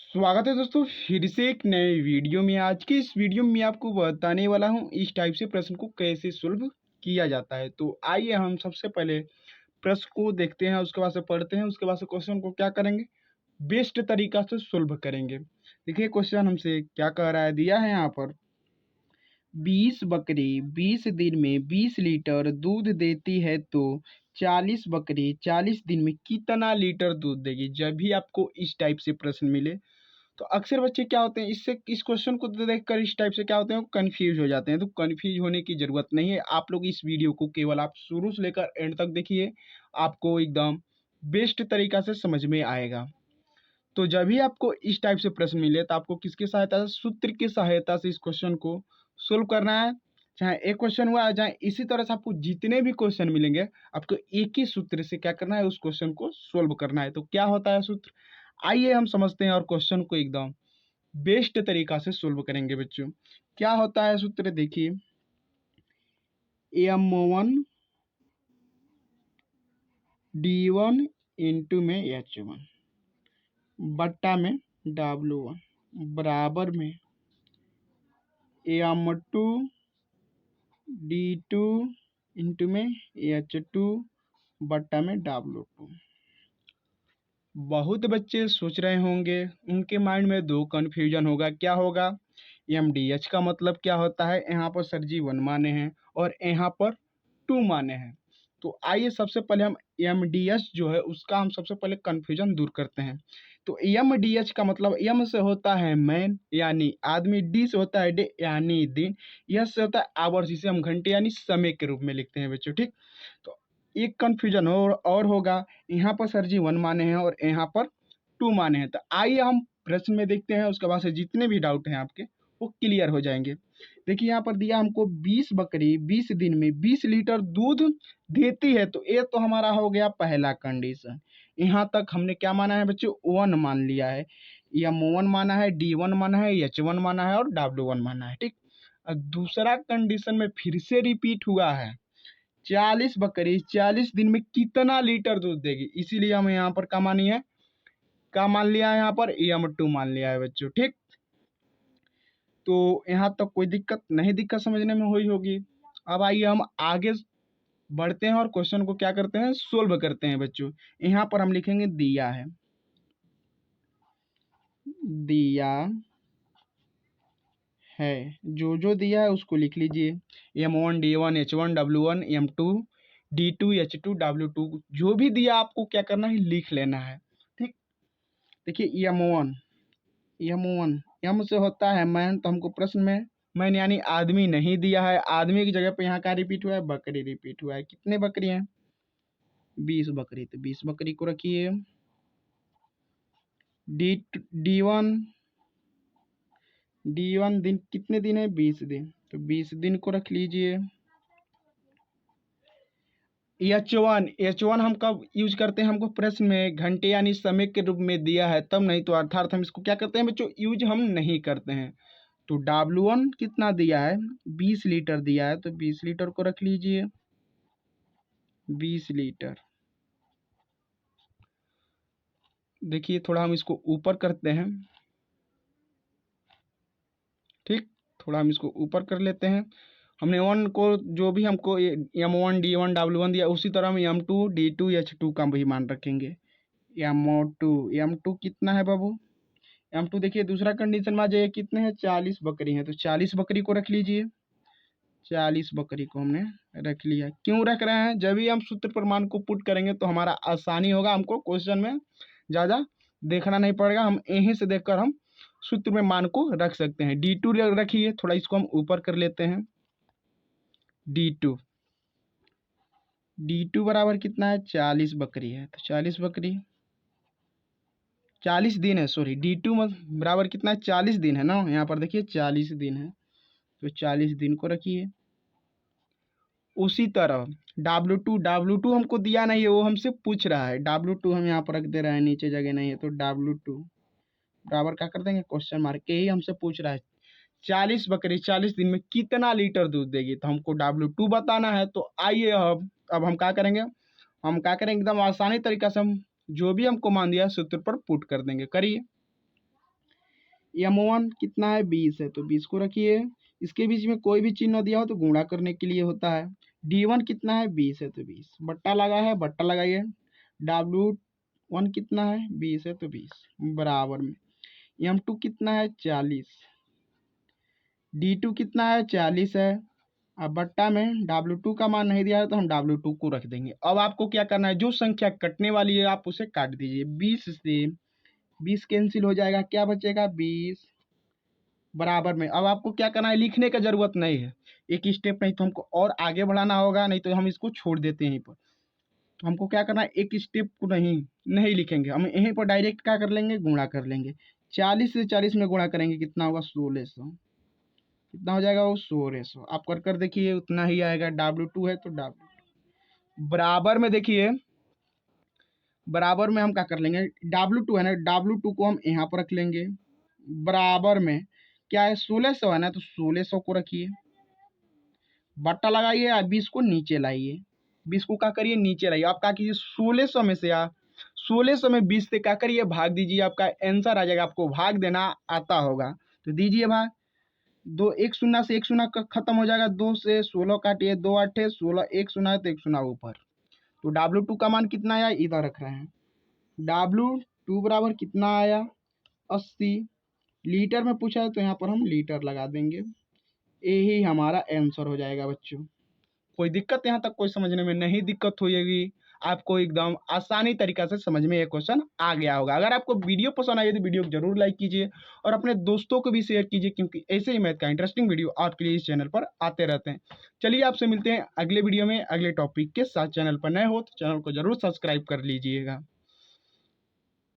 स्वागत है दोस्तों फिर से एक नए वीडियो में। आज के इस वीडियो में मैं आपको बताने वाला हूं इस टाइप से प्रश्न को कैसे सोल्व किया जाता है। तो आइए हम सबसे पहले प्रश्न को देखते हैं, उसके बाद से पढ़ते हैं, उसके बाद से क्वेश्चन को क्या करेंगे, बेस्ट तरीका से सोल्व करेंगे। देखिए क्वेश्चन हमसे क्या कह रहा है, दिया है यहाँ पर 20 बकरी 20 दिन में 20 लीटर दूध देती है तो 40 बकरी 40 दिन में कितना लीटर दूध देगी। जब भी आपको इस टाइप से प्रश्न मिले तो अक्सर बच्चे क्या होते हैं, इससे इस क्वेश्चन को देखकर इस टाइप से क्या होते हैं, कंफ्यूज हो जाते हैं। तो कंफ्यूज होने की ज़रूरत नहीं है। आप लोग इस वीडियो को केवल आप शुरू से लेकर एंड तक देखिए, आपको एकदम बेस्ट तरीका से समझ में आएगा। तो जब भी आपको इस टाइप से प्रश्न मिले तो आपको किसकी सहायता से, सूत्र की सहायता से इस क्वेश्चन को सोल्व करना है। चाहे एक क्वेश्चन हुआ है, चाहे इसी तरह से आपको जितने भी क्वेश्चन मिलेंगे, आपको एक ही सूत्र से क्या करना है, उस क्वेश्चन को सोल्व करना है। तो क्या होता है सूत्र, आइए हम समझते हैं और क्वेश्चन को एकदम बेस्ट तरीका से सोल्व करेंगे। बच्चों क्या होता है सूत्र, देखिए M1 D1 इंटू में H1 बट्टा में W1 बराबर में M2 D2 इंटू में H2 बट्टा में W2। बहुत बच्चे सोच रहे होंगे, उनके माइंड में दो कन्फ्यूजन होगा। क्या होगा, MDH का मतलब क्या होता है, यहाँ पर सर जी 1 माने हैं और यहाँ पर 2 माने हैं। तो आइए सबसे पहले हम MDH जो है उसका हम सबसे पहले कन्फ्यूजन दूर करते हैं। तो MDH का मतलब M से होता है मैन यानी आदमी, D से होता है डे यानी दिन, S से होता है आवर्स जिसे हम घंटे यानी समय के रूप में लिखते हैं बच्चों। ठीक, तो एक कन्फ्यूजन और होगा, यहाँ पर सर जी 1 माने हैं और यहाँ पर 2 माने हैं। तो आइए हम प्रश्न में देखते हैं, उसके बाद से जितने भी डाउट हैं आपके वो क्लियर हो जाएंगे। देखिए यहाँ पर दिया हमको 20 बकरी 20 दिन में 20 लीटर दूध देती है, तो ये तो हमारा हो गया पहला कंडीशन। यहाँ तक हमने क्या माना है बच्चों, 1 मान लिया है, M1 माना है, D1 माना है, H1 माना है और W1 माना है। ठीक, और दूसरा कंडीशन में फिर से रिपीट हुआ है, 40 बकरी 40 दिन में कितना लीटर दूध देगी, इसीलिए हम यहाँ पर क्या मानी है, क्या मान लिया है, यहाँ पर M2 मान लिया है बच्चों। ठीक, तो यहाँ तक कोई दिक्कत नहीं, दिक्कत समझने में हुई होगी। अब आइए हम आगे बढ़ते हैं और क्वेश्चन को क्या करते हैं, सोल्व करते हैं बच्चों। यहाँ पर हम लिखेंगे दिया है, दिया है, जो दिया है उसको लिख लीजिए, M1 D1 H1 W1 M2 D2 H2 W2, जो भी दिया आपको क्या करना है, लिख लेना है। ठीक, देखिए M1 M से होता है मैन, तो हमको प्रश्न में मैन यानी आदमी नहीं दिया है, आदमी की जगह पे यहाँ का रिपीट हुआ है, बकरी रिपीट हुआ है। कितने बकरी हैं, 20 बकरी, तो 20 बकरी को रखिए। D1 दिन कितने दिन है, 20 दिन, तो 20 दिन को रख लीजिए। H1 हम कब यूज करते हैं, हमको प्रश्न में घंटे यानी समय के रूप में दिया है तब, नहीं तो अर्थात हम इसको क्या करते हैं बच्चों, यूज हम नहीं करते हैं। तो W1 कितना दिया है, 20 लीटर दिया है, तो 20 लीटर को रख लीजिए, 20 लीटर। देखिए थोड़ा हम इसको ऊपर करते हैं, ठीक, थोड़ा हम इसको ऊपर कर लेते हैं। हमने 1 को जो भी हमको M1 D1 W1 दिया, उसी तरह हम M2 D2 H2 का भी मान रखेंगे। M2 कितना है बाबू, M2 देखिए दूसरा कंडीशन में आ जाइए, कितने हैं, 40 बकरी हैं, तो 40 बकरी को रख लीजिए। 40 बकरी को हमने रख लिया। क्यों रख रहे हैं, जब भी हम सूत्र प्रमाण को पुट करेंगे तो हमारा आसानी होगा, हमको क्वेश्चन में ज़्यादा देखना नहीं पड़ेगा, हम यहीं से देखकर हम सूत्र में मान को रख सकते हैं। D2 रखिए, थोड़ा इसको हम ऊपर कर लेते हैं। D2 बराबर कितना है, 40 बकरी है, तो 40 बकरी 40 दिन है, सॉरी D2 बराबर कितना है, 40 दिन है ना, यहाँ पर देखिए 40 दिन है, तो 40 दिन को रखिए। उसी तरह W2 हमको दिया नहीं है, वो हमसे पूछ रहा है, W2 हम यहाँ पर रख दे रहे हैं, नीचे जगह नहीं है, तो W2 बराबर क्या कर देंगे, क्वेश्चन मार्क के, ही हमसे पूछ रहा है 40 बकरी 40 दिन में कितना लीटर दूध देगी, तो हमको W2 बताना है। तो आइए अब हम क्या करेंगे, हम क्या करेंगे, एकदम आसानी तरीका से हम जो भी हमको मान दिया सूत्र पर पुट कर देंगे। करिए, M1 कितना है 20 है, तो 20 को रखिए। इसके बीच में कोई भी चिन्ह दिया हो तो गुणा करने के लिए होता है। D1 कितना है 20 है, तो 20 बट्टा लगा है, बट्टा लगाइए। W1 कितना है 20 है, तो 20 बराबर में M2 कितना है 40, D2 कितना है 40 है। अब बट्टा में W2 का मान नहीं दिया है तो हम W2 को रख देंगे। अब आपको क्या करना है, जो संख्या कटने वाली है आप उसे काट दीजिए। 20 से 20 कैंसिल हो जाएगा, क्या बचेगा 20 बराबर में। अब आपको क्या करना है, लिखने का जरूरत नहीं है, एक स्टेप नहीं तो हमको और आगे बढ़ाना होगा, नहीं तो हम इसको छोड़ देते हैं यहीं पर। तो हमको क्या करना है, एक स्टेप को नहीं नहीं लिखेंगे, हम यहीं पर डायरेक्ट क्या कर लेंगे, गुणा कर लेंगे। 40 से 40 में गुणा करेंगे, कितना होगा 1600, कितना हो जाएगा वो 1600। आप कर कर देखिए उतना ही आएगा। W2 है तो W बराबर में देखिए, बराबर में हम क्या कर लेंगे, W2 है ना, W2 को हम यहाँ पर रख लेंगे। बराबर में क्या है 1600 है ना, तो 1600 को रखिए, बट्टा लगाइए और 20 को नीचे लाइए। 20 को क्या करिए नीचे लाइए। आप क्या कीजिए 1600 में से 1600 में 20 से क्या करिए भाग दीजिए, आपका आंसर आ जाएगा। आपको भाग देना आता होगा तो दीजिए भाग। दो एक शून्य से एक शून्य खत्म हो जाएगा, 2 से 16 काटिए, 2 8 16, एक शून्य है तो एक शून्य ऊपर। तो W2 का मान कितना आया, इधर रख रहे हैं। W2 बराबर कितना आया 80। लीटर में पूछा है तो यहाँ पर हम लीटर लगा देंगे। यही हमारा आंसर हो जाएगा बच्चों। कोई दिक्कत यहाँ तक कोई समझने में नहीं दिक्कत होगी, आपको एकदम आसानी तरीका से समझ में ये क्वेश्चन आ गया होगा। अगर आपको वीडियो पसंद आई तो वीडियो को जरूर लाइक कीजिए और अपने दोस्तों को भी शेयर कीजिए, क्योंकि ऐसे ही मैथ का इंटरेस्टिंग वीडियो आपके लिए इस चैनल पर आते रहते हैं। चलिए आपसे मिलते हैं अगले वीडियो में अगले टॉपिक के साथ। चैनल पर नए हो तो चैनल को जरूर सब्सक्राइब कर लीजिएगा।